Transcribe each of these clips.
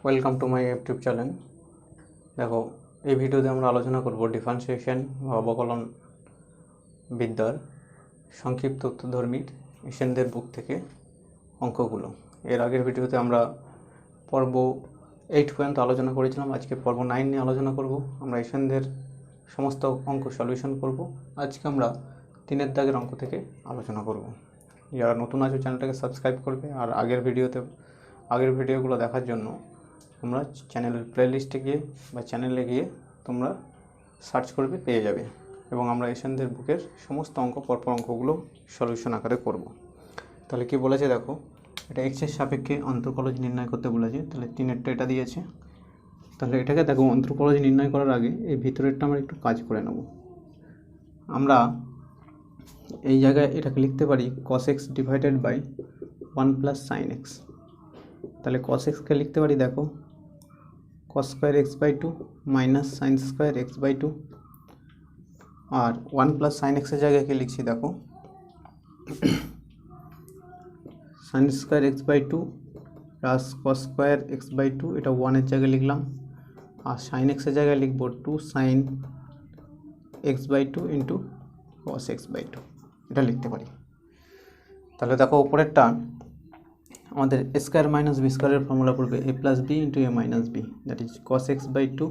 Welcome to my YouTube channel. দেখো, এই ভিডিওতে আমরা আলোচনা করব ডিফারেন্সিয়েশন বা অবকলন বিদ্যার সংক্ষিপ্ত উত্তরধর্মীর এশেনদের বুক থেকে অঙ্কগুলো। এর আগের ভিডিওতে আমরা পর্ব 8 পর্যন্ত আলোচনা করেছিলাম। আজকে পর্ব 9 নিয়ে আলোচনা করব। আমরা এশেনদের সমস্ত অঙ্ক সলিউশন করব। আজকে আমরা 3 দাগের অঙ্ক থেকে আলোচনা করব। যারা নতুন আছে চ্যানেলটাকে সাবস্ক্রাইব করবে, আর আগের ভিডিওগুলো দেখার জন্য তোমরা চ্যানেলের প্লেলিস্টে গিয়ে বা চ্যানেলে গিয়ে তোমরা সার্চ করবে, পেয়ে যাবে। এবং আমরা এশেনদের বুকের সমস্ত অঙ্ক পরপর অঙ্কগুলো সলিউশন আকারে করব। তাহলে কি বলেছে দেখো, এটা এক্সের সাপেক্ষে অন্তর্কলজ নির্ণয় করতে বলেছে। তাহলে 3 এটা দিয়েছে। তাহলে এটাকে দেখো, অন্তর্কলজ নির্ণয় করার আগে এই ভিতরেরটা আমরা একটু কাজ করে নেব। আমরা এই জায়গায় এটাকে লিখতে পারি cos x divided by 1 plus sine x. তাহলে cos x কে লিখতে পারি দেখো cos square x by 2 minus sine square x by 2, আর 1 প্লাস সাইন এক্সের জায়গায় কি লিখছি দেখো sine square x by 2 plus cos square x by 2, এটা 1-এর জায়গায় লিখলাম। আর সাইন এক্সের জায়গায় লিখব 2 sine x by 2 into cos x by 2, এটা লিখতে পারি। তাহলে দেখো উপরেরটা আমাদের এ স্কোয়ার মাইনাস বি স্কোয়ারের ফর্মুলা পড়বে a plus b into a minus b, that is cos x by 2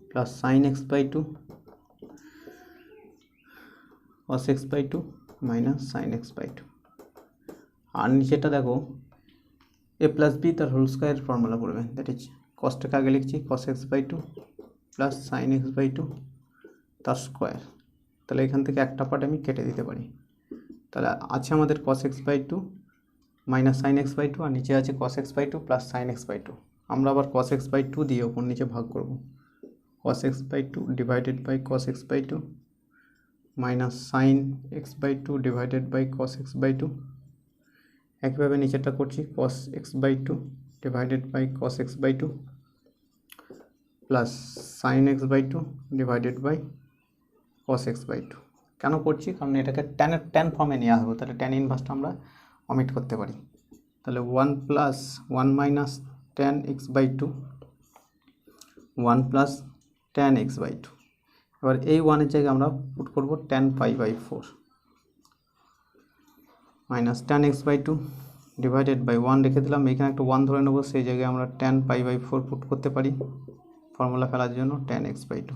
plus sine x by 2 cos x by 2 minus sine x by 2। আর নিচেটা দেখো এ প্লাস বি তার whole square formula পড়বে, that is কসটাকে আগে লিখছি cos x by 2 plus sine x by 2 তার square. তাহলে এখান থেকে একটা পার্ট আমি কেটে দিতে পারি। তাহলে আছে আমাদের cos x by 2 minus sine x by 2, আর নিচে আছে cos x by 2 plus sine x by 2। আমরা আবার cos x বাই 2 দিয়ে ওপর নিচে ভাগ করব। cos x by 2 divided by cos x by 2 minus sine x by 2 divided by cos x by 2। একইভাবে নিচেরটা করছি cos x by 2 divided by cos x by 2 plus sine x by 2 divided by cos x by 2। কেন করছি? কারণ এটাকে tan ফর্মে নিয়ে আসবো, তাহলে ট্যান ইনভার্সটা আমরা অমিট করতে পারি। তাহলে 1 plus 1 minus tan x by 2 1 plus tan x by 2। এবার এই 1-এর জায়গায় আমরা পুট করব tan pi by 4 minus tan x by 2 divided by 1 রেখে দিলাম, এখানে একটা 1 ধরে নেবো, সেই জায়গায় আমরা ট্যান পাই বাই 4 পুট করতে পারি ফর্মুলা ফেলার জন্য ট্যান এক্স বাই 2।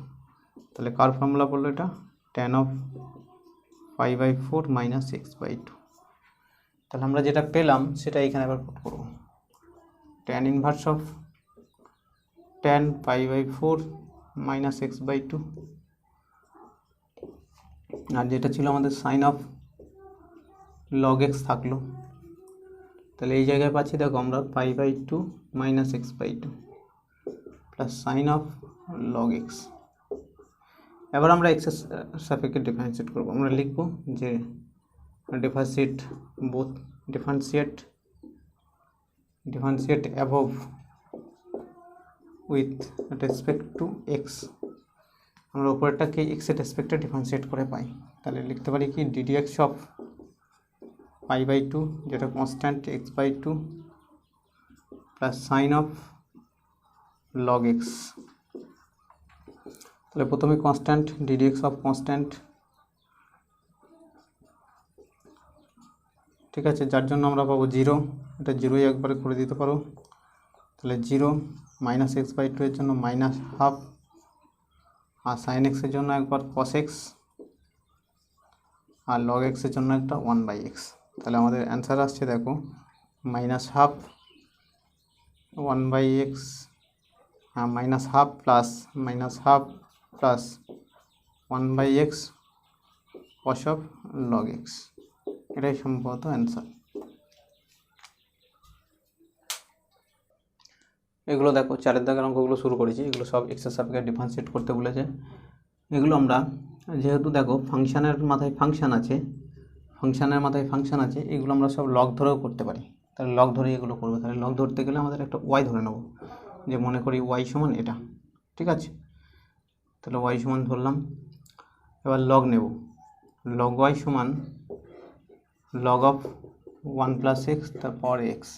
তাহলে কার ফর্মুলা পড়লো এটা? Tan of pi by 4 minus x by 2। তাহলে আমরা যেটা পেলাম সেটা এখানে আবার পুট করব, tan inverse of tan pi by 4 minus x by 2, আর যেটা ছিল আমাদের সাইন অফ লগ এক্স থাকলো। তাহলে এই জায়গায় পাচ্ছি দেখো আমরা pi by 2 minus x by 2 plus sine of log x. এবার আমরা এক্সের সাপেক্ষে ডিফারেন্সিয়েট করবো। আমরা লিখব যে differentiate above with respect to x. আমরা উপরেরটাকে এক্সের রেসপেক্টে ডিফারেন্সিয়েট করে পাই। তাহলে লিখতে পারি কি ডিডিএক্স অফ পাই বাই 2, যেটা constant x by 2 plus sine of log x. তাহলে প্রথমে কনস্ট্যান্ট ডিডিএক্স অফ কনস্ট্যান্ট, ঠিক আছে, যার জন্য আমরা পাবো 0, এটা 0ই একবারে করে দিতে পারো। তাহলে 0 মাইনাস এক্স বাই 2 এর জন্য মাইনাস হাফ, আর সাইন এক্সের জন্য একবার cos x, আর লগ এক্সের জন্য একটা 1 বাই এক্স। তাহলে আমাদের অ্যান্সার আসছে দেখো মাইনাস হাফ 1 বাই এক্স, হ্যাঁ minus half plus 1 by x cos of log x. এটাই সম্ভবত অ্যান্সার। এগুলো দেখো 4 দাগের অঙ্কগুলো শুরু করেছি, এগুলো সব এক্সের সাপেক্ষে ডিফারেন্সিয়েট করতে বলেছে। এগুলো আমরা যেহেতু দেখো ফাংশানের মাথায় ফাংশান আছে, এগুলো আমরা সব লগ ধরেও করতে পারি। তাহলে লগ ধরে এগুলো করবো। তাহলে লগ ধরতে গেলে আমাদের একটা ওয়াই ধরে নেব, যে মনে করি ওয়াই সমান এটা, ঠিক আছে। তাহলে ওয়াই সমান ধরলাম। এবার লগ নেব, লগ ওয়াই সমান লগ অফ 1 প্লাস এক্স তার পাওয়ার এক্স।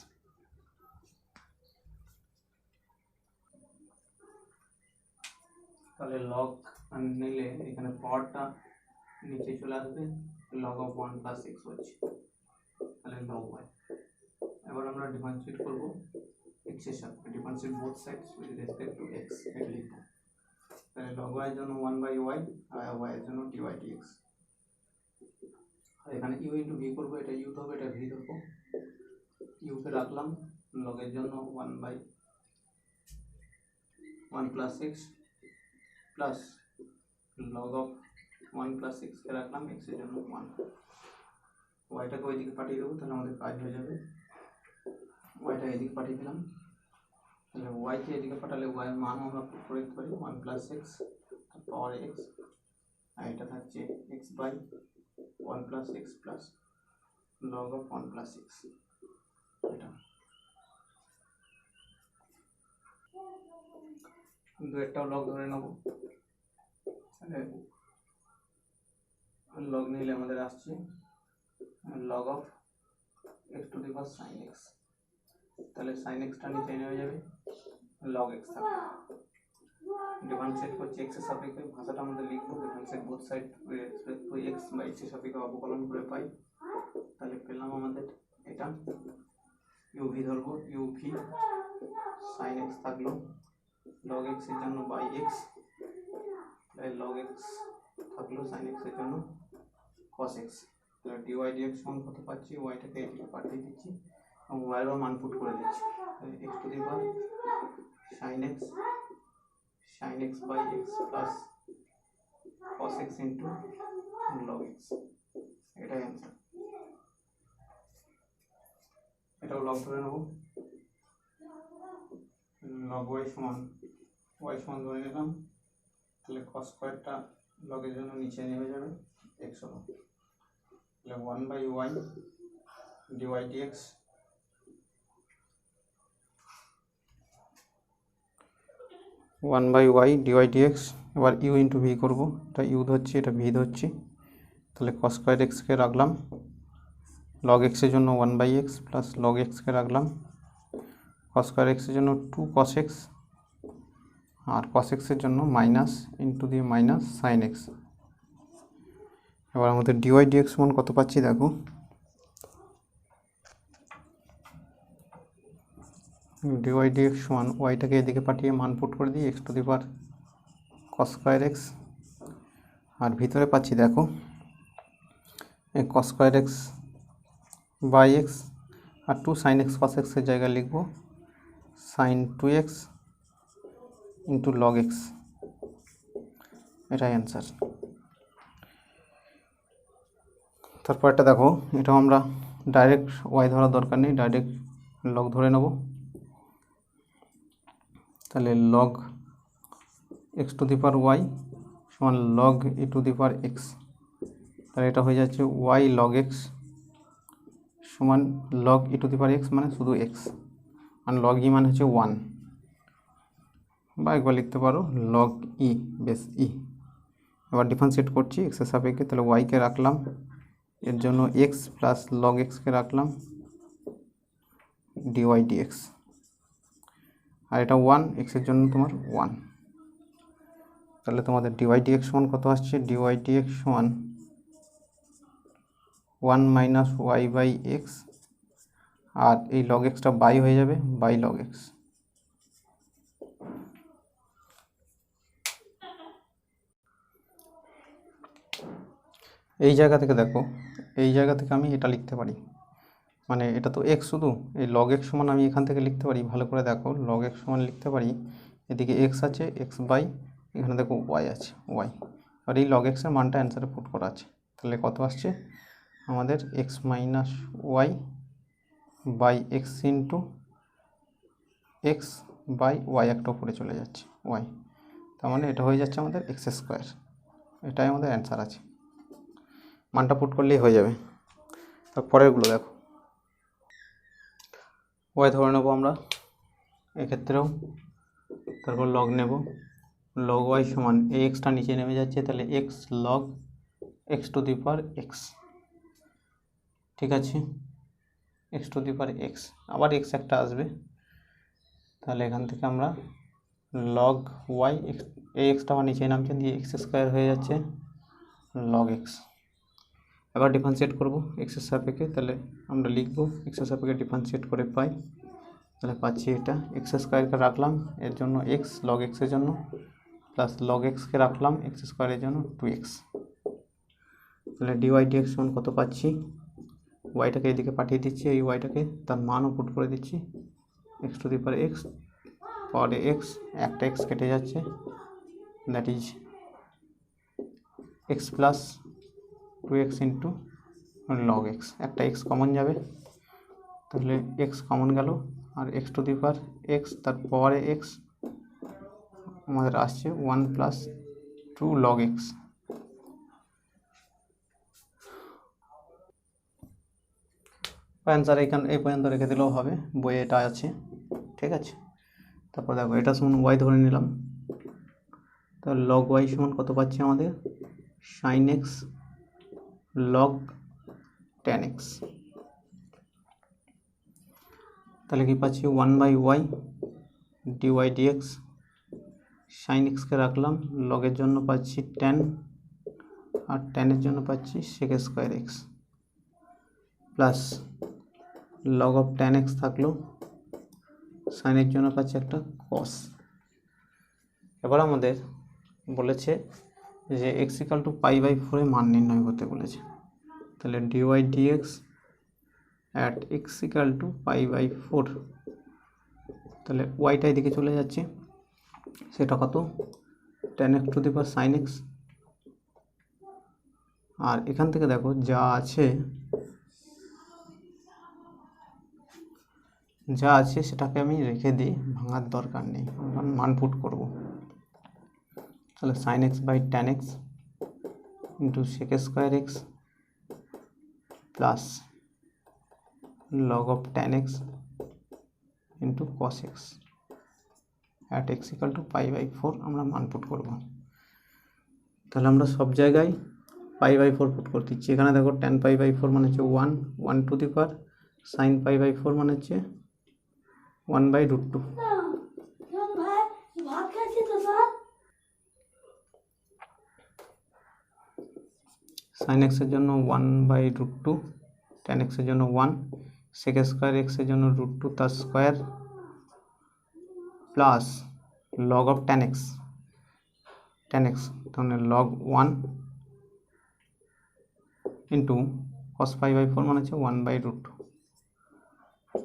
তাহলে লগ নিলে এখানে পাওয়ারটা নিচে চলে আসবে, লগ অফ 1 প্লাস এক্স হচ্ছে, তাহলে লগ ওয়াই। এবার আমরা ডিফারেন্সিয়েট করব এক্স এর সাথে, differentiate both sides with respect to x এটা লিখব। তাহলে লগ ওয়াই এর জন্য 1/y আর ওয়াই এর জন্য dy dx। আর এখানে u ইনটু v করব, এটা u হবে, এটা v ধরবো, u কে রাখলাম, লগ এর জন্য 1/1 plus x plus log of 1 plus x কে রাখলাম, এক্স এর জন্য 1, ওয়াইটাকে ওইদিকে পাঠিয়ে দেবো, তাহলে আমাদের কাজ হয়ে যাবে। ওয়াইটা এদিকে পাঠিয়ে দিলাম, তাহলে ওয়াইকে এদিকে পাঠালে ওয়াই মান আমরা পুট করে দিতে পারি 1 প্লাস এক্স পাওয়ার এক্স, আর এটা থাকছে x by 1 plus x plus log of 1 plus x. এটা দুইটাও লগ ধরে নেব, তাহলে লগ নিলে আমাদের আসছে log of x to the power sine x, তাহলে সাইন এক্সটা নিচে নেমে যাবে, লগ এক্স থাকবে। ডিফারেন্সিয়েট করছি এক্স এর সাপেক্ষে, ভাষাটা আমাদের লিখবো differentiate both side with respect to x by x এর সাপেক্ষে অবকলন করে পাই। তাহলে পেলাম আমাদের এটা ইউভি ধরবো, ইউভি সাইন এক্স থাকলো, লগ এক্স এর জন্য বাই এক্স, তাহলে লগ এক্স থাকলো সাইন এক্স এর জন্য কস এক্স। তাহলে ডিওয়াই ডিএক্স সমান কত পাচ্ছি, ওয়াইটাকে এদিকে পাঠিয়ে দিচ্ছি এবং ওয়াইয়েরও মান পুট করে দিচ্ছি, তাহলে x to the power sine x by x plus cos x into log x, এটাই অ্যান্সার। এটাও লগ ধরে নেব, লগ ওয়াই সমান ধরে নিলাম, তাহলে কস স্কোয়ারটা লগের জন্য নিচে নেমে যাবে, এক্স হলো, তাহলে 1/y ডিওয়াই ডিএক্স, এবার ইউ ইন্টু ভি করবো, এটা ইউ ধরছি, এটা ভি ধরছি, তাহলে কস স্কোয়ার এক্সকে রাখলাম, লগ এক্সের জন্য 1/x প্লাস লগ এক্সকে রাখলাম, কস স্কোয়ার এক্সের জন্য 2 cos x আর cos এক্সের জন্য মাইনাস ইন্টু দিয়ে মাইনাস সাইন এক্স। এবার আমাদের ডিওয়াই ডিএক্স সমান কত পাচ্ছি দেখো, ডিওয়াই ডিএক্স সমান ওয়াইটাকে এদিকে পাঠিয়ে মান পুট করে দিই x to the power cos square x, আর ভিতরে পাচ্ছি দেখো cos square x by x আর 2 সাইন এক্স কস এক্সের জায়গায় লিখব sine 2x into log x, এটাই অ্যান্সার। তারপর এটা দেখো, এটা আমরা ডাইরেক্ট ওয়াই ধরার দরকার নেই, ডাইরেক্ট লগ ধরে নেব, তাহলে log x to the power y সমান log e to the power x, তাহলে এটা হয়ে যাচ্ছে ওয়াই লগ এক্স সমান log e to the power x মানে শুধু এক্স, আর লগ ই মানে হচ্ছে 1, বা একবার লিখতে পারো লগ ই বেস ই। এবার ডিফারেন্সিয়েট করছি এক্সের সাপেক্ষে, তাহলে ওয়াইকে রাখলাম, এর জন্য এক্স প্লাস লগ এক্সকে রাখলাম ডিওয়াই ডিএক্স, আর এটা 1 এক্সের জন্য তোমার 1, তাহলে তোমাদের ডিওয়াই ডিএক্স সমান কত আসছে, ডিওয়াই ডিএক্স সমান 1 মাইনাস ওয়াই বাই এক্স, আর এই লগ এক্সটা বাই হয়ে যাবে, বাই লগ এক্স। এই জায়গা থেকে দেখো, এই জায়গা থেকে আমি এটা লিখতে পারি, মানে এটা তো এক্স শুধু, এই লগ এক্স সমান আমি এখান থেকে লিখতে পারি, ভালো করে দেখো লগ এক্স সমান লিখতে পারি, এদিকে এক্স আছে, এক্স বাই এখানে দেখো ওয়াই আছে, ওয়াই, আর এই লগ এক্সের মানটা অ্যান্সারে পুট করা আছে, তাহলে কত আসছে আমাদের x minus y by x into x by y, একটা উপরে চলে যাচ্ছে ওয়াই, তার মানে এটা হয়ে যাচ্ছে আমাদের এক্স স্কোয়ার, এটাই আমাদের অ্যান্সার আছে, মানটা পুট করলেই হয়ে যাবে। তারপরেরগুলো দেখো, ওয়াই ধরে নেবো আমরা এক্ষেত্রেও, তারপর লগ নেব, লগ ওয়াই সমান এই এক্সটা নিচে নেমে যাচ্ছে, তাহলে x log x to the power x, ঠিক আছে, x to the power x, আবার এক্স একটা আসবে, তাহলে এখান থেকে আমরা লগ ওয়াই এই এক্সটা আমার নিচে নামছে, দিয়ে এক্স স্কোয়ার হয়ে যাচ্ছে লগ এক্স। এবার ডিফারেন্সিয়েট করব এক্সের সাপেক্ষে, তাহলে আমরা লিখব এক্সের সাপেক্ষে ডিফারেন্সিয়েট করে পাই, তাহলে পাচ্ছি এটা এক্স স্কোয়ারকে রাখলাম এর জন্য এক্স লগ এক্সের জন্য, প্লাস লগ এক্সকে রাখলাম এক্স স্কোয়ারের জন্য 2x। তাহলে ডিওয়াই ডিএক্স সমান কত পাচ্ছি, ওয়াইটাকে এদিকে পাঠিয়ে দিচ্ছি, এই ওয়াইটাকে তার মানও পুট করে দিচ্ছি, x to the power x পাওয়ারে এক্স, একটা এক্স কেটে যাচ্ছে, that is x plus 2x into log x. একটা এক্স কমন যাবে, তাহলে এক্স কমন গেল, আর x to the power x তার পাওয়ারে এক্স আমাদের আসছে 1 প্লাস 2 লগ এক্স। অ্যান্সার এখানে এই পর্যন্ত রেখে দিলেও হবে, বইয়ে এটা আছে, ঠিক আছে। তারপর দেখো এটা সমান ওয়াই ধরে নিলাম, তো লগ ওয়াই সমান কত পাচ্ছি আমাদের, sine x log ten x. তাহলে কি পাচ্ছি 1/y ডিওয়াই ডিএক্স, সাইন এক্সকে রাখলাম, লগের জন্য পাচ্ছি 10 আর টেনের জন্য পাচ্ছি sec square x, plus log of 10x থাকলো, সাইনের জন্য পাচ্ছি একটা কস। এবার আমাদের বলেছে যে x ইকাল টু π/4 এ মান নির্ণয় করতে বলেছে, তাহলে dy dx at x equal to π/4, তাহলে ওয়াইটা এদিকে চলে যাচ্ছে, সেটা কত 10x to the power sine x. আর এখান থেকে দেখো যা আছে সেটাকে আমি রেখে দিই, ভাঙার দরকার নেই, কারণ মান পুট করবো। তাহলে sine x by ten x into sec square x plus log of ten x into cos x at x equal to π/4 আমরা মান পুট করবো। তাহলে আমরা সব জায়গায় π/4 পুট করতে দিচ্ছি। এখানে দেখো টেন π/4 মানে হচ্ছে 1 টু দি পাওয়ার সাইন π/4 মানে হচ্ছে 1/√2। সাইন এক্সের জন্য 1/√2, টেন এক্সের জন্য 1, সেক স্কোয়ার এক্সের জন্য √2 তার square plus log of 10x, তাহলে লগ 1 ইন্টু কস π/4 মানে হচ্ছে 1/√2।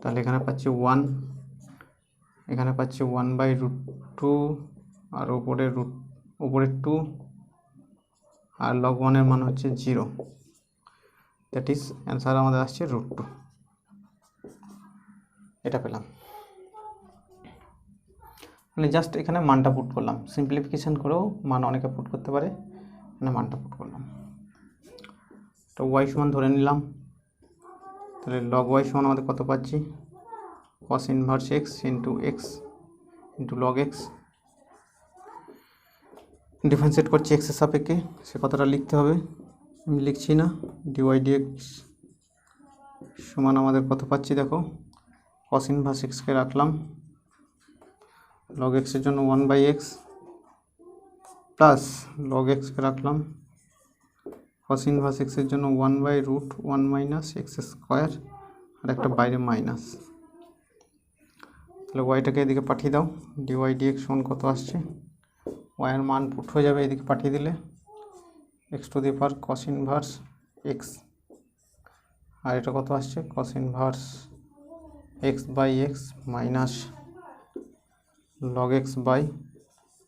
তাহলে এখানে পাচ্ছি 1, এখানে পাচ্ছি 1/√2 আর উপরে 2 আর লগ 1 এর মান হচ্ছে 0, দ্যাট ইজ অ্যান্সার আমাদের আসছে √2। এটা পেলাম, মানে জাস্ট এখানে মানটা পুট করলাম, সিম্পলিফিকেশন করেও মান অনেকে পুট করতে পারে, এখানে মানটা পুট করলাম। তো ওয়াই সমান ধরে নিলাম, তাহলে লগ ওয়াই সমান আমাদের কত পাচ্ছি, কস inverse x into log x. Differentiate করছি এক্সের সাপেক্ষে, সে কথাটা লিখতে হবে, আমি লিখছি না। ডিওয়াই ডিএক্স সমান আমাদের কত পাচ্ছি দেখো, কস ইনভার্স এক্সকে রাখলাম, লগ এক্সের জন্য 1/x প্লাস লগ এক্সকে রাখলাম, কস ইনভার্স এক্সের জন্য 1/√1 মাইনাস এক্স স্কোয়ার আর একটা বাইরে মাইনাস। তাহলে ওয়াইটাকে এদিকে পাঠিয়ে দাও, ডিওয়াই ডিএক্স সমান কত আসছে, ওয়াইয়ের মান পুট হয়ে যাবে এদিকে পাঠিয়ে দিলে, x to the power cos inverse x, আর এটা কত আসছে cos inverse x/x minus log x by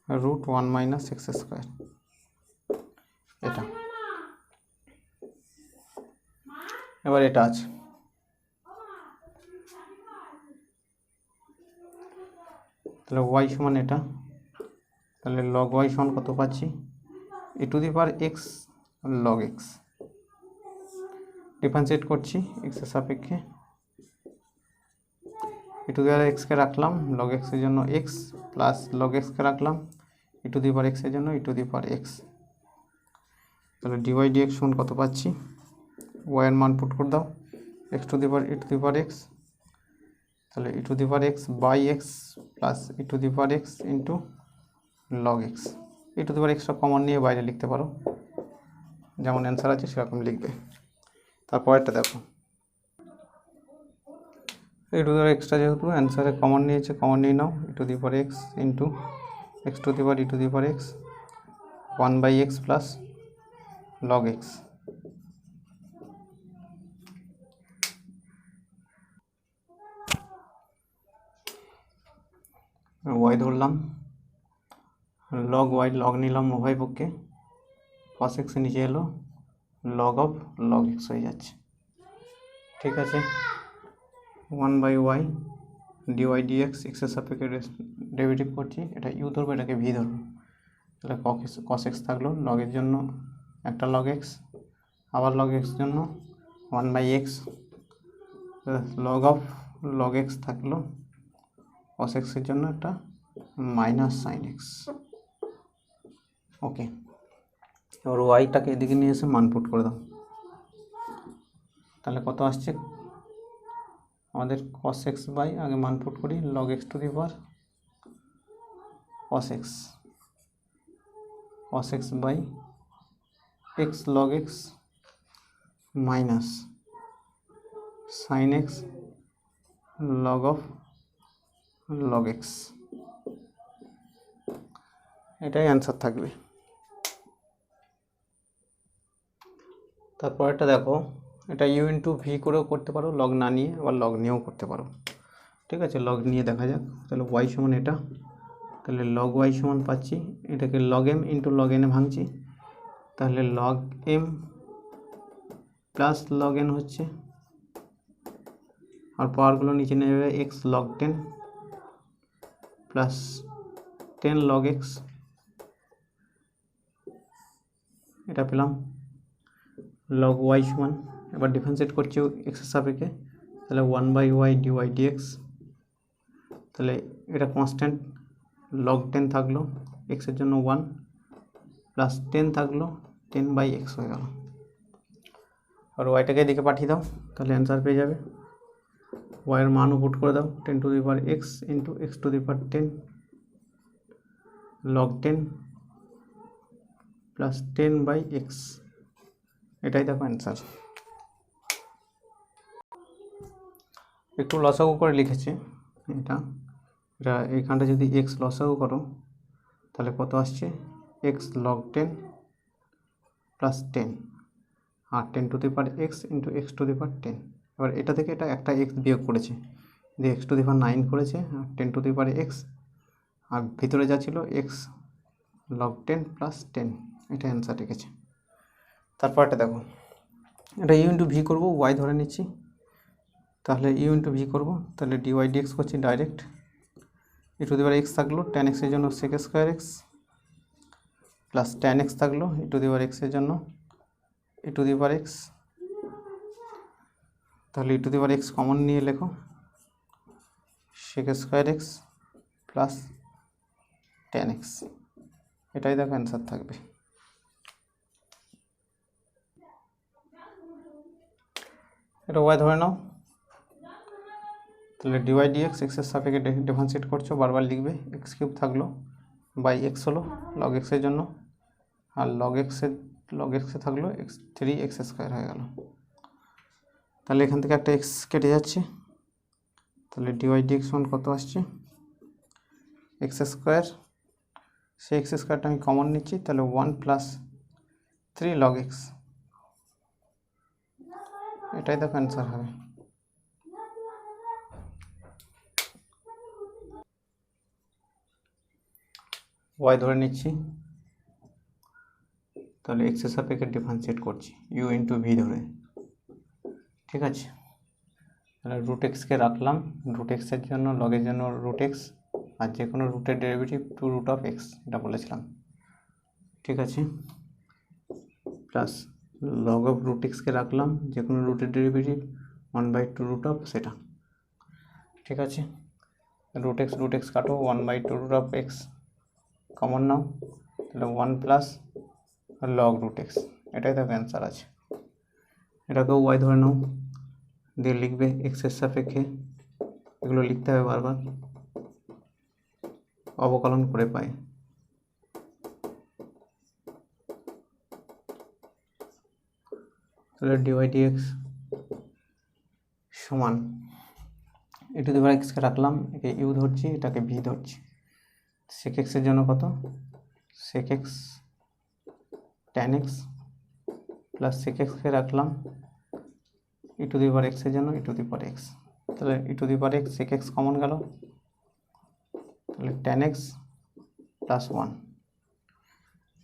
√1 minus x square. এটা এবার এটা আছে, তাহলে ওয়াই সমান এটা, তাহলে লগ ওয়াই সমান কত পাচ্ছি, a to the power x log x. Differentiate করছি এক্সের সাপেক্ষে, e টু দি পাওয়ার এক্সকে রাখলাম, লগ এক্সের জন্য এক্স প্লাস লগ এক্সকে রাখলাম, e টু দি পাওয়ার এক্সের জন্য e to the power x. তাহলে ডিওয়াই ডিএক্স সমান কত পাচ্ছি, ওয়াইয়ের মান পুট করে দাও, x to the power e to the power x, তাহলে e to the power x by x plus e to the power x into log x. e to the power এক্সটা common নিয়ে বাইরে লিখতে পারো, যেমন answer আছে সেরকম লিখবে। তারপরেরটা দেখো, e to the power extra যেহেতু অ্যান্সারে কমন নিয়েছে, কমন নিয়ে নাও, e to the power x into x to the power e to the power x 1/x plus log x। y ধরলাম, log y log নিলাম উভয় পক্ষে, cos x নিচে এলো, log of log x হয়ে যাচ্ছে। ঠিক আছে, 1/y dy dx x এর সাপেক্ষে ডেরিভেটিভ করছি, এটা u ধরবো, এটাকে v ধরবো, তাহলে cos x থাকলো, log এর জন্য একটা log x, আবার log x জন্য 1/x, log of log x থাকলো, cos x এর জন্য একটা মাইনাস সাইন x। ওকে, এবার ওয়াইটাকে এদিকে নিয়ে এসে মান পুট করে দাও, তাহলে কত আসছে আমাদের cos x বাই, আগে মান পুট করি, log x to the power cos x by x log x minus sin x log of log x, এটাই অ্যান্সার থাকবে। তারপরেরটা দেখো, এটা ইউ ইন্টু ভি করেও করতে পারো, লগ না নিয়ে, আবার লগ নিয়েও করতে পারো। ঠিক আছে, লগ নিয়ে দেখা যাক, তাহলে ওয়াই সমান এটা, তাহলে লগ ওয়াই সমান পাচ্ছি, এটাকে লগ এম ইন্টু লগ এনে ভাঙছি, তাহলে log m plus log n হচ্ছে, আর পাওয়ারগুলো নিচে নেবে, x log 10 plus 10 log x, এটা পেলাম। লগ ওয়াই সমান, এবার ডিফারেন্সিয়েট করছি এক্সের সাপেক্ষে, তাহলে 1/y dy dx, তাহলে এটা কনস্ট্যান্ট, লগ 10 থাকলো, এক্সের জন্য 1 প্লাস 10 থাকলো, 10/x হয়ে গেল। আর ওয়াইটাকে এদিকে পাঠিয়ে দাও, তাহলে অ্যান্সার পেয়ে যাবে। ওয়াইয়ের মানও পুট করে দাও, 10 to the power x into x to the power 10 log 10 plus 10/x, এটাই দেখো অ্যান্সার। একটু লসাগু করে লিখেছে এটা, এইখানটা যদি x লসাগু করো তাহলে কত আসছে, x log 10 প্লাস 10 আর 10 to the power x into x to the power 10। এবার এটা থেকে এটা একটা x বিয়োগ করেছে, দিয়ে x টু দি পাওয়ার 9 করেছে, আর 10 টু দি পাওয়ার x, আর ভিতরে যা ছিল x log 10 প্লাস 10, এটা অ্যান্সার রেখেছে। তারপরটা দেখো, এটা ইউ ইন্টু ভি করবো, ওয়াই ধরে নিচ্ছি, তাহলে ইউ ইন্টু ভি করবো, তাহলে ডিওয়াই ডিএক্স করছি direct, e to the power x থাকলো, ট্যান এক্সের জন্য sec square x plus tan x থাকলো, ই টু দি পাওয়ার এক্সের জন্য e to the power x, তাহলে e to the power x common নিয়ে লেখো, sec square x plus tan x, এটাই দেখো অ্যান্সার থাকবে। এটা ওয়াই ধরে নাও, তাহলে ডিওয়াই ডিএক্স এক্সের সাপেক্ষে ডিফারেন্সিয়েট করছো, বারবার লিখবে, এক্স কিউব থাকলো বাই এক্স হলো লগ এক্সের জন্য, আর লগ এক্সে থাকলো এক্স 3x স্কোয়ার হয়ে গেল, তাহলে এখান থেকে একটা এক্স কেটে যাচ্ছে, তাহলে ডিওয়াই ডিএক্স সমান কত আসছে, এক্স স্কোয়ার, সেই এক্স স্কোয়ারটা আমি কমন নিচ্ছি, তাহলে 1 প্লাস 3 লগ এক্স, এটাই দেখো অ্যান্সার হবে। ওয়াই ধরে নিচ্ছি, তাহলে এক্সের সাপেক্ষে ডিফারেন্সিয়েট করছি, ইউ ইন্টু ভি ধরে। ঠিক আছে, তাহলে রুট এক্সকে রাখলাম, রুট এক্সের জন্য লগের জন্য রুট এক্স, আর যে কোনো রুটের derivative two root of x, এটা বলেছিলাম। ঠিক আছে, প্লাস লগ অফ রুট এক্সকে রাখলাম, যে কোনো রুটের ডেরিভেটিভ 1/2 রুট অফ সেটা। ঠিক আছে, রুট এক্স কাটো, 1/2 রুট অফ এক্স কমন নাও, তাহলে 1 প্লাস লগ রুট এক্স, এটাই দেখো অ্যান্সার আছে। এটাকেও ওয়াই ধরে নাও, দিয়ে লিখবে এক্সের সাপেক্ষে, এগুলো লিখতে হবে বারবার, অবকলন করে পাই, তাহলে ডিওয়াই ডিএক্স সমান e টু দি পাওয়ার এক্সকে রাখলাম, একে ইউ ধরছি, এটাকে ভি ধরছি। সেক এক্সের জন্য কত, sec x tan x plus sec এক্সকে রাখলাম ই টু দি পাওয়ার এক্সের জন্য e to the power x. তাহলে e to the power x sec x common গেল, তাহলে ট্যান এক্স প্লাস 1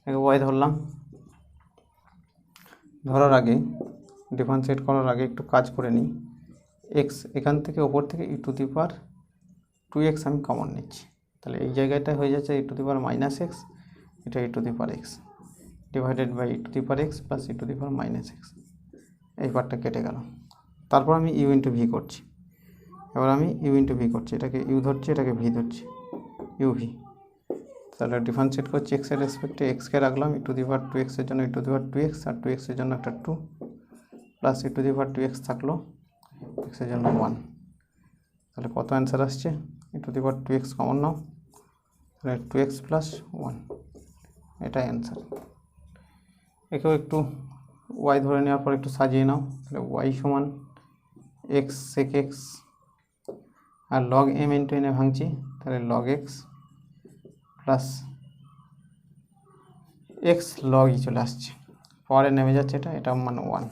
একে ওয়াই ধরলাম। ধরার আগে ডিফারেন্সিয়েট করার আগে একটু কাজ করে নিই। এক্স এখান থেকে ওপর থেকে ই টু দি পাওয়ার 2x আমি কমন নিচ্ছি, তাহলে এই জায়গাটা হয়ে যাচ্ছে e to the power minus x, এটা e to the power x divided by e to the power x plus e to the power minus x. এই পার্টটা কেটে গেল। তারপর আমি ইউ ইন্টু ভি করছি। এবার আমি ইউ ইন্টু ভি করছি, এটাকে ইউ ধরছি, এটাকে ভি ধরছি, ইউ ভি। তাহলে ডিফারেন্সিয়েট করছি এক্সের রেসপেক্টে, এক্সকে রাখলাম ই টু দি পাওয়ার 2x এর জন্য e to the power 2x, R 2x এর জন্য একটা 2 plus e to the power 2x থাকলো, এক্সের জন্য 1। তাহলে কত অ্যান্সার আসছে, ই to the power 2x common নাও, তাহলে 2x প্লাস 1, এটাই অ্যান্সার। একেও একটু ওয়াই ধরে নেওয়ার পর একটু সাজিয়ে নাও, তাহলে ওয়াই সমান এক্স সেক এক্স, আর লগ এম ইন্টু এনে ভাঙছি, তাহলে log x plus x log e চলে আসছে, পরে নেমে যাচ্ছে এটা মানে 1।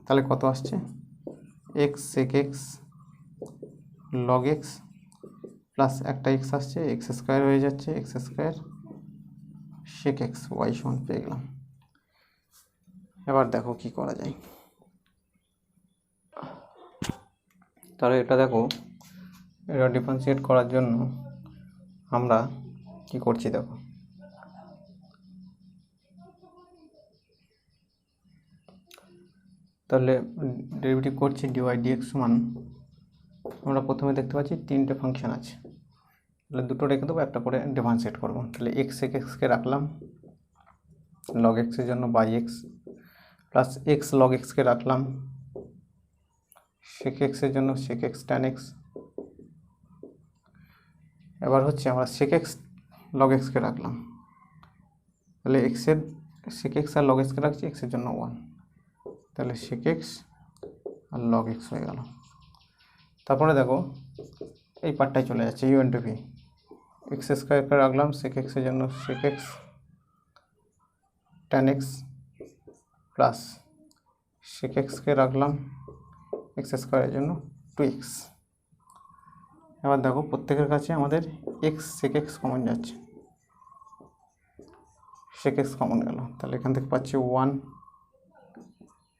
তাহলে কত আসছে, x sec x log x plus একটা এক্স আসছে, এক্স স্কোয়ার হয়ে যাচ্ছে, x square sec x y সমান পেয়ে গেলাম। এবার দেখো কি করা যায়। তাহলে এটা দেখো, এটা ডিফারেন্সিয়েট করার জন্য আমরা কি করছি দেখো, তাহলে ডেরিভেটিভ করছি ডিওয়াই ডিএক্স সমান, আমরা প্রথমে দেখতে পাচ্ছি 3টে ফাংশন আছে, তাহলে দুটো রেখে দেবো, একটা করে ডিফারেন্সিয়েট করবো। তাহলে এক্স সেক এক্সকে রাখলাম লগ এক্সের জন্য by x, plus x log এক্সকে রাখলাম সেক এক্সের জন্য সেক এক্স ট্যান এক্স। এবার হচ্ছে আমরা সেক এক্স লগ এক্সকে রাখলাম, তাহলে এক্সের সেক এক্স আর লগ এক্সকে রাখছি, এক্সের জন্য 1, তাহলে সেক এক্স আর লগ এক্স হয়ে গেল। তারপরে দেখো এই পার্টটাই চলে যাচ্ছে ইউ ইন্টু ভি, এক্স স্কোয়ারকে রাখলাম সেক এক্সের জন্য sec x tan x plus sec এক্সকে রাখলাম এক্স স্কোয়ারের জন্য 2x। এবার দেখো প্রত্যেকের কাছে আমাদের এক্স সেক এক্স কমন যাচ্ছে, সেক এক্স কমন গেল, তাহলে এখান থেকে পাচ্ছি 1,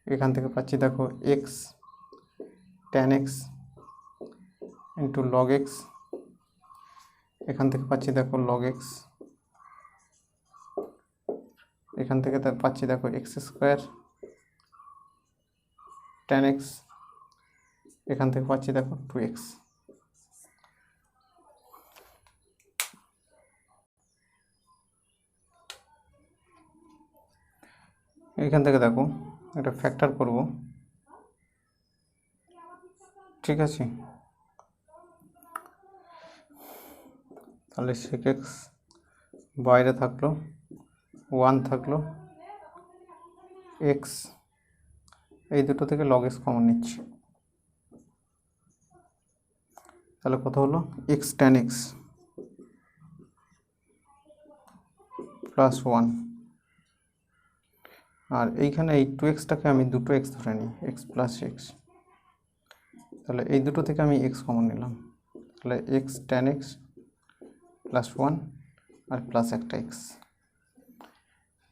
এখান থেকে পাচ্ছি দেখো x tan x into log x, এখান থেকে পাচ্ছি দেখো লগ এক্স, এখান থেকে পাচ্ছি দেখো এক্স স্কোয়ার ট্যান এক্স, এখান থেকে পাচ্ছি দেখো 2x। এখান থেকে দেখো একটা ফ্যাক্টর করব, ঠিক আছে। তাহলে সেক এক্স বাইরে থাকলো, 1 থাকলো, এক্স এই দুটো থেকে লগ এক্স কমন নিচ্ছি, তাহলে কত হলো এক্স ট্যান এক্স প্লাস 1, আর এইখানে এই 2xটাকে আমি দুটো এক্স ধরে নিই, এক্স প্লাস এক্স, তাহলে এই দুটো থেকে আমি এক্স কমন নিলাম, তাহলে এক্স ট্যান এক্স প্লাস 1 আর প্লাস একটা এক্স।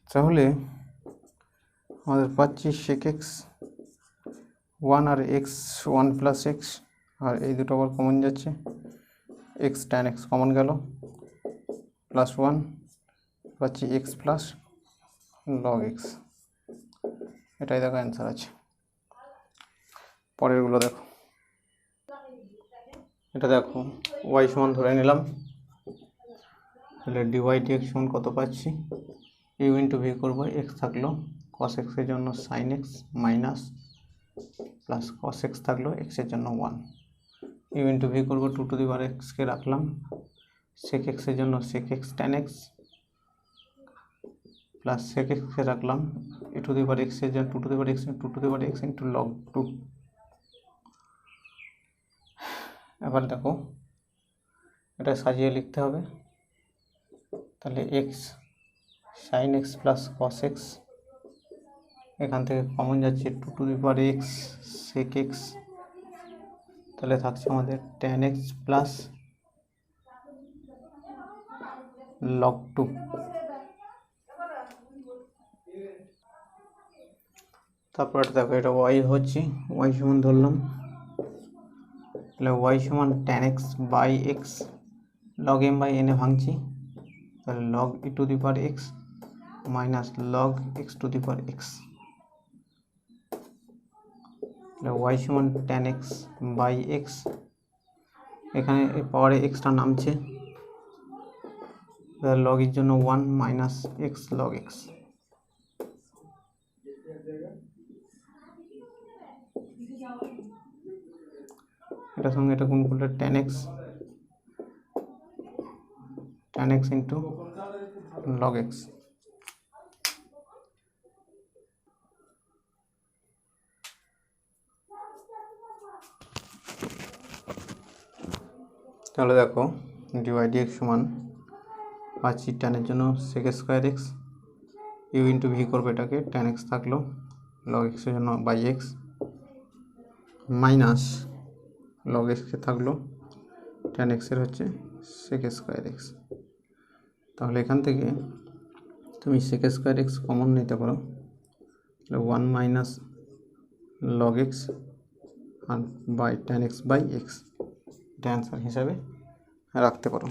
তাহলে আমাদের পাচ্ছি সেক এক্স 1 আর এক্স 1 প্লাস এক্স, আর এই দুটো আবার কমন যাচ্ছে, এক্স ট্যান এক্স কমন গেল প্লাস 1, পাচ্ছি এক্স প্লাস লগ এক্স। এটাই দেখো অ্যান্সার আছে। পরেরগুলো দেখো, এটা দেখো ওয়াই সমান ধরে নিলাম, তাহলে ডিওয়াই ডিএক্স সমান কত পাচ্ছি, ইউ ইন্টু ভি করবো, এক্স থাকলো কস এক্সের জন্য sine x minus plus cos x থাকলো এক্সের জন্য 1, ইউ ইন্টু ভি করবো 2 টু দি পাওয়ার এক্সকে রাখলাম সেক এক্সের জন্য sec x tan x plus sec এক্সকে রাখলাম এ টু দি পাওয়ার এক্স এর জন্য 2 to the power x 2 to the power x into log 2। এবার দেখো এটা সাজিয়ে লিখতে হবে। তাহলে x sine x plus cos x, এখান থেকে কমন যাচ্ছে 2 to the power x sec x, তাহলে থাকছে আমাদের ট্যান এক্স প্লাস লগ 2। তারপর দেখো এটা ওয়াই হচ্ছে, ওয়াই সমান ধরলাম, তাহলে ওয়াই সমান tan x by x log m by এনে ভাঙছি, তাহলে log e to the power x minus log x to the power x, তাহলে ওয়াই সমান ট্যান এক্স বাই এক্স, এখানে পাওয়ারে এক্সটা নামছে, লগ এর জন্য 1 মাইনাস এক্স লগ এক্স। এটার সঙ্গে এটা গুণ করলে tan x into log x. তাহলে দেখো ডিওয়াই ডি এক্স সমান পাচ্ছি ট্যানের জন্য sec square x, u into v করবে এটাকে, ট্যান এক্স থাকলো লগ এক্সের জন্য বাই এক্স মাইনাস লগ এক্সকে থাকলো ট্যান এক্সের হচ্ছে সেক স্কোয়ার এক্স। তাহলে এখান থেকে তুমি সেক স্কোয়ার এক্স কমন নিতে পারো, তাহলে 1 মাইনাস লগ এক্স আর by tan x by x, এটা অ্যান্সার হিসাবে রাখতে পারো।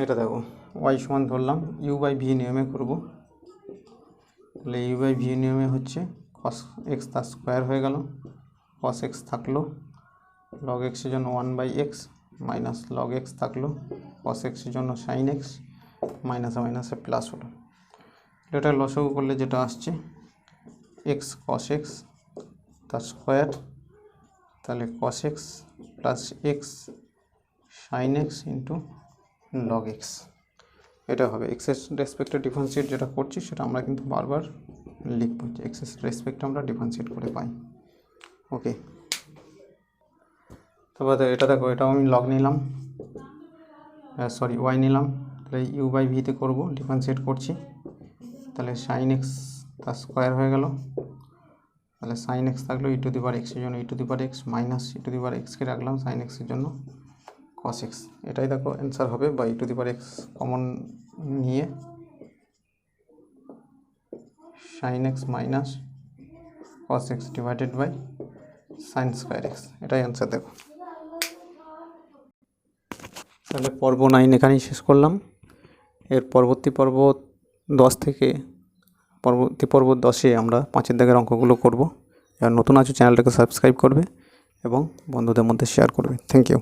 এটা দেখো ওয়াই সমান ধরলাম ইউ বাই ভি নিয়মে করব, তাহলে ইউ বাই ভি নিয়মে হচ্ছে কস এক্স তার স্কোয়ার হয়ে গেল, কস এক্স থাকলো লগ এক্সের জন্য 1 by x minus log x থাকলো কস এক্সের জন্য সাইন এক্স, মাইনাসে মাইনাসে প্লাস হলো, এটা লসাগু করলে যেটা আসছে এক্স কস এক্স তার স্কোয়ার, তাহলে cos x plus x sine x into log x, এটা হবে এক্সের রেসপেক্টে ডিফারেন্সিয়েট যেটা করছি সেটা আমরা কিন্তু বারবার লিখবো, যে এক্সের রেসপেক্টে আমরা ডিফারেন্সিয়েট করে পাই। ওকে, তারপরে এটা দেখো এটাও আমি লগ নিলাম, সরি ওয়াই নিলাম, তাহলে ইউ বাই ভিতে করবো, ডিফারেন্সিয়েট করছি, তাহলে সাইন এক্স তার স্কোয়ার হয়ে গেল, তাহলে সাইন এক্স থাকলো ই টু দি পাওয়ার এক্সের জন্য e to the power x minus e to the power এক্সকে রাখলাম সাইন এক্সের জন্য কস এক্স, এটাই দেখো অ্যান্সার হবে, বা e to the power x common নিয়ে sine x minus cos x divided by sine square x, এটাই অ্যান্সার দেখো। তাহলে পর্ব 9 এখানেই শেষ করলাম। এর পরবর্তী পর্ব 10 থেকে পরবর্তী পর্ব 10-এ আমরা 5-এর দাগের অঙ্কগুলো করব। যারা নতুন আছো চ্যানেলটাকে সাবস্ক্রাইব করবে এবং বন্ধুদের মধ্যে শেয়ার করবে। Thank you.